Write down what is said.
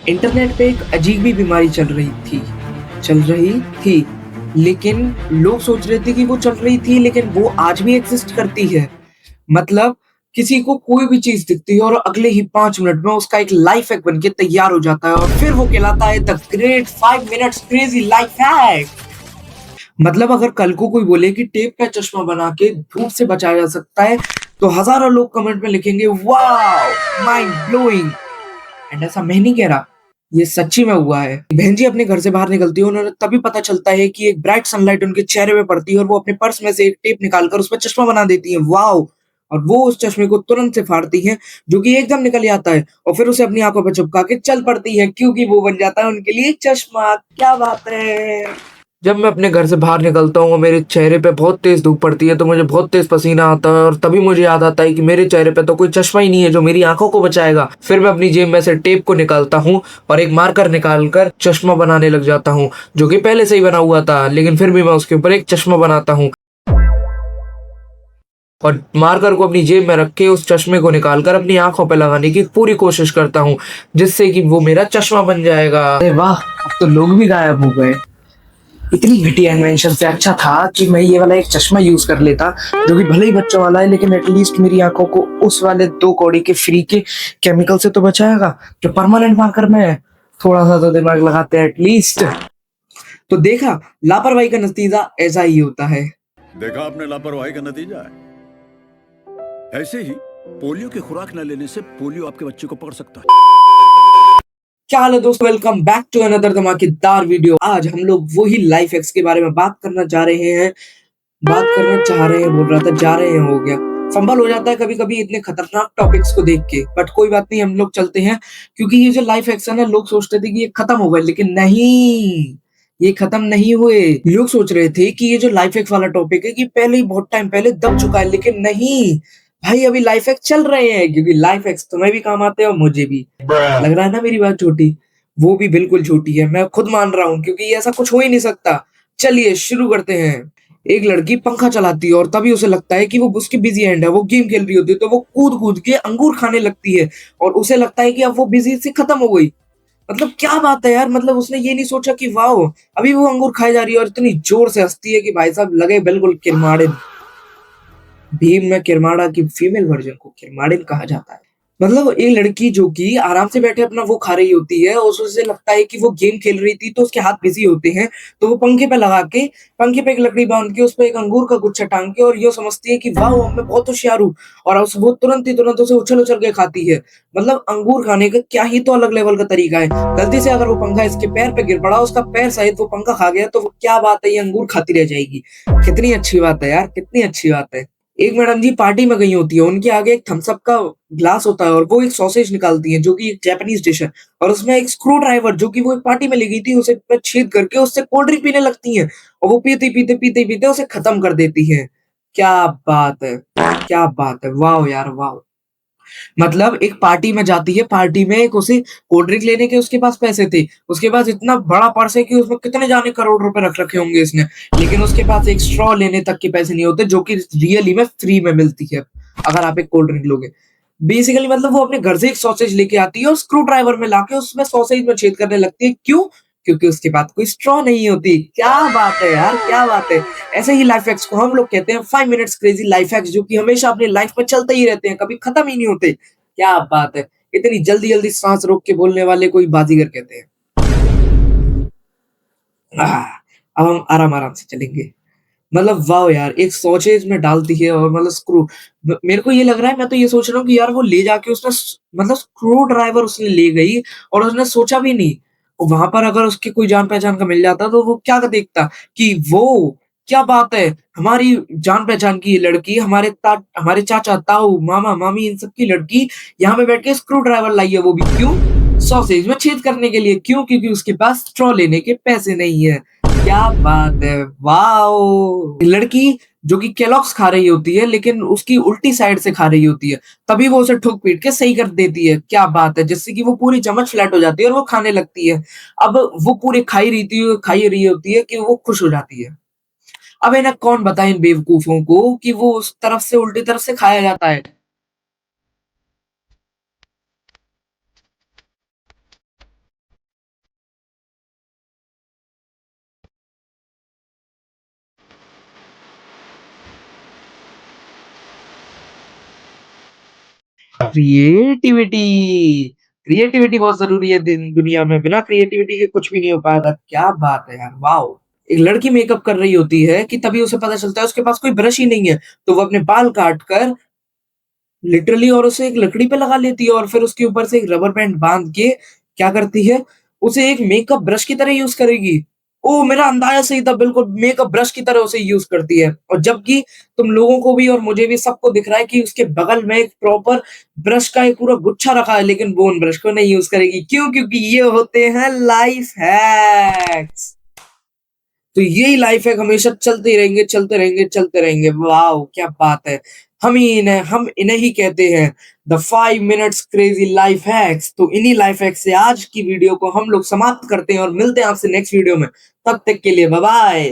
Internet पे एक अजीब ही बीमारी चल रही थी, लेकिन लोग सोच रहे थे कि वो चल रही थी, लेकिन वो आज भी एग्ज़िस्ट करती है। मतलब किसी को कोई भी चीज़ दिखती है और अगले ही 5 मिनट में उसका एक लाइफ़ हैक बन के तैयार हो जाता है और फिर वो कहलाता है the great 5 minutes crazy life hack. मतलब अगर कल को कोई बोले कि टेप का चश्मा बना के धूप से बचाया जा सकता है, तो हज़ारों लोग कमेंट में लिखेंगे वॉव! Mind blowing. एंड ऐसा मैं नहीं कह रहा, ये सच्ची में हुआ है। बहन जी अपने घर से बाहर निकलती है, उन्हें तभी पता चलता है कि एक ब्राइट सनलाइट उनके चेहरे पे पड़ती है और वो अपने पर्स में से एक टेप निकालकर उसपे चश्मा बना देती हैं, वॉव! और वो उस चश्मे को तुरंत से फाड़ती हैं, जो कि एकदम निकल आता है और फिर उसे अपनी आँखों पे चिपका के चल पड़ती हैं, क्योंकि वो बन जाता है उनके लिए एक चश्मा। क्या बात है! जब मैं अपने घर से बाहर निकलता हूँ और मेरे चेहरे पे बहुत तेज़ धूप पड़ती है, तो मुझे बहुत तेज़ पसीना आता है और तभी मुझे याद आता है कि मेरे चेहरे पे तो कोई चश्मा ही नहीं है जो मेरी आँखों को बचाएगा। फिर मैं अपनी जेब में से टेप को निकालता हूँ और एक मार्कर निकाल कर चश्मा बनाने लग जाता हूँ, जो कि पहले से ही बना हुआ था, लेकिन फिर भी मैं उसके ऊपर एक चश्मा बनाता हूँ और मार्कर को अपनी जेब में रख के उस चश्मे को निकाल कर अपनी आँखों पे लगाने की पूरी कोशिश करता हूँ, जिससे कि वो मेरा चश्मा बन जाएगा। अरे वाह! अब तो लोग भी गायब हो गए। इतनी घटिया इन्वेंशन से अच्छा था कि मैं ये वाला एक चश्मा यूज कर लेता, जो कि भले ही बच्चों वाला है, लेकिन एटलीस्ट मेरी आंखों को उस वाले 2 कौड़ी के फ्री के केमिकल से तो बचाएगा, जो परमानेंट मार्कर में है। थोड़ा सा तो दिमाग लगाते हैं एटलीस्ट। तो देखा, लापरवाही का नतीजा ऐसा ही होता है। देखा आपने लापरवाही का नतीजा है। ऐसे ही पोलियो की खुराक न लेने से पोलियो आपके बच्चे को पकड़ सकता है। क्या हाल है दोस्तों, वेलकम बैक टू अनदर धमाकेदार वीडियो। आज हम लोग वही लाइफ हैक्स के बारे में बात करना चाह रहे हैं, बोल रहा था जा रहे हैं, हो गया। फंबल हो जाता है कभी-कभी इतने खतरनाक टॉपिक्स को देख के, बट कोई बात नहीं, हम लोग चलते हैं, क्योंकि ये जो लाइफ हैक्स है ना, लोग सोचते थे कि ये खत्म हो गए, लेकिन नहीं, ये खत्म नहीं हुए। लोग सोच रहे थे कि ये जो लाइफ हैक्स वाला टॉपिक है, कि पहले ही बहुत टाइम पहले दब चुका है, लेकिन नहीं, भाई अभी लाइफ हैक्स चल रहे हैं, क्योंकि लाइफ हैक्स तुम्हें भी काम आते हैं और मुझे भी। लग रहा है ना मेरी बात छोटी? वो भी बिल्कुल छोटी है, मैं खुद मान रहा हूँ, क्योंकि ऐसा कुछ हो ही नहीं सकता। चलिए शुरू करते हैं। एक लड़की पंखा चलाती है और तभी उसे लगता है कि वो उसकी बिजी एंड है, वो गेम खेल रही होती है, तो वो कूद कूद के अंगूर खाने लगती है और उसे लगता है कि अब वो बिजी से खत्म हो गई। मतलब क्या बात है यार, मतलब उसने ये नहीं सोचा कि वाओ, अभी वो अंगूर खाई जा रही है और इतनी जोर से हंसती है कि भाई साहब लगे बिल्कुल किरमाड़िन। भीम में किरमाड़ा की फीमेल वर्जन को किरमाड़िन कहा जाता है। मतलब एक लड़की जो कि आराम से बैठे अपना वो खा रही होती है और उसे लगता है कि वो गेम खेल रही थी, तो उसके हाथ बिज़ी होते हैं, तो वो पंखे पे एक लकड़ी बाँध के उसपे एक अंगूर का गुच्छा टाँग के और यूँ समझती है कि वाओ! अब मैं बहुत होशियार हूँ, और उस वो तुरंत उसे उछल-उछल के खाती है। मतलब अंगूर खाने का क्या ही तो अलग लेवल का तरीका है। गलती से अगर वो पंखा इसके पैर पे गिर पड़ा, उसका पैर सहित वो पंखा खा गया, तो वो क्या बात है, ये अंगूर खाती रह जाएगी। कितनी अच्छी बात है यार, कितनी अच्छी बात है। एक मैडम जी पार्टी में गई होती है, उनके आगे एक थम्स अप का ग्लास होता है और वो एक सॉसेज निकालती हैं, जो कि एक जापानीज़ डिश है, और उसमें एक स्क्रू ड्राइवर जो कि वो एक पार्टी में ले गई थी, उसे पे छेद करके उससे कोल्ड ड्रिंक पीने लगती हैं और वो पीते-पीते उसे खत्म कर देती हैं। क्या बात है! क्या बात है! वाओ यार वाओ! मतलब एक पार्टी में जाती है, पार्टी में एक उसे कोल्ड ड्रिंक लेने के उसके पास पैसे थे। उसके पास इतना बड़ा पर्स है कि उसमें कितने जाने करोड़ रुपए रख रखे होंगे इसने। लेकिन उसके पास एक स्ट्रॉ लेने तक के पैसे नहीं होते, जो कि रियली में फ्री में मिलती है, अगर आप एक कोल्ड ड्रिंक लोगे। बेसिकली मतलब वो अपने घर से एक सॉसेज लेके आती है और स्क्रू ड्राइवर में लाके उसमें सॉसेज में छेद करने लगती है। क्यों? क्योंकि उसके पास कोई स्ट्रॉ नहीं होती। क्या बात है यार, क्या बात है! ऐसे ही लाइफ हैक्स को हम लोग कहते हैं 5 मिनट्स क्रेज़ी लाइफ हैक्स, जो कि हमेशा अपनी लाइफ में चलते ही रहते हैं, कभी खत्म ही नहीं होते। क्या बात है! इतनी जल्दी-जल्दी साँस रोक के बोलने वाले को ही बाजीगर कहते हैं। आह! अब हम आराम-आराम से चलेंगे। मतलब वाओ यार! एक सॉसेज में डालती है और मतलब स्क्रू, मेरे को ये लग रहा है, मैं तो ये सोच रहा हूँ कि यार वो ले जाके उसने मतलब स्क्रू ड्राइवर उसने ले गई और उसने सोचा भी नहीं। और वहाँ पर अगर उसके कोई जान-पहचान का मिल जाता, तो वो क्या देखता कि वो क्या बात है! हमारी जान-पहचान की ये लड़की, हमारे चाचा, ताऊ, मामा, मामी, इन सब की लड़की यहाँ पे बैठ के स्क्रू ड्राइवर लाई है, वो भी क्यों? सॉसेज में छेद करने के लिए। क्यों? क्योंकि उसके पास स्ट्रॉ लेने के पैसे नहीं है। क्या बात है! वॉव! लड़की जो कि केलॉग्स खा रही होती है, लेकिन उसकी उल्टी साइड से खा रही होती है, तभी वो उसे ठोक-पीट के सही कर देती है। क्या बात है! जिससे कि वो पूरी चम्मच फ्लैट हो जाती है और वो खाने लगती है। अब वो पूरे खा ही रही होती है कि वो खुश हो जाती है। अब इन्हें कौन बताए इन बेवकूफ़ों को कि वो उस तरफ से उल्टी तरफ से खाया जाता है। क्रिएटिविटी, क्रिएटिविटी बहुत ज़रूरी है दुनिया में, बिना क्रिएटिविटी के कुछ भी नहीं हो पाएगा। क्या बात है यार, वॉव! एक लड़की मेकअप कर रही होती है कि तभी उसे पता चलता है उसके पास कोई ब्रश ही नहीं है, तो वो अपने बाल काट कर लिटरली और उसे एक लकड़ी पे लगा लेती है और फिर उसके ऊपर से एक रबर बैंड बाँध के क्या करती है, उसे एक मेकअप ब्रश की तरह यूज़ करेगी। ओह! मेरा अंदाज़ा सही था, बिल्कुल मेकअप ब्रश की तरह उसे यूज़ करती है और जबकि तुम लोगों को भी और मुझे भी सबको दिख रहा है कि उसके बगल में एक प्रॉपर ब्रश का एक पूरा गुच्छा रखा है, लेकिन वो उन ब्रश को नहीं यूज़ करेगी। क्यों? क्योंकि ये होते हैं लाइफ हैक्स। तो यही लाइफ हैक हमेशा चलते ही रहेंगे, चलते रहेंगे, चलते रहेंगे। वॉव! क्या बात है। हम इन्हें ही कहते हैं the 5 minutes crazy life hacks. तो इन्हीं लाइफ हैक्स से आज की वीडियो को हम लोग समाप्त करते हैं और मिलते हैं आपसे नेक्स्ट वीडियो में। तब तक के लिए बाय बाय।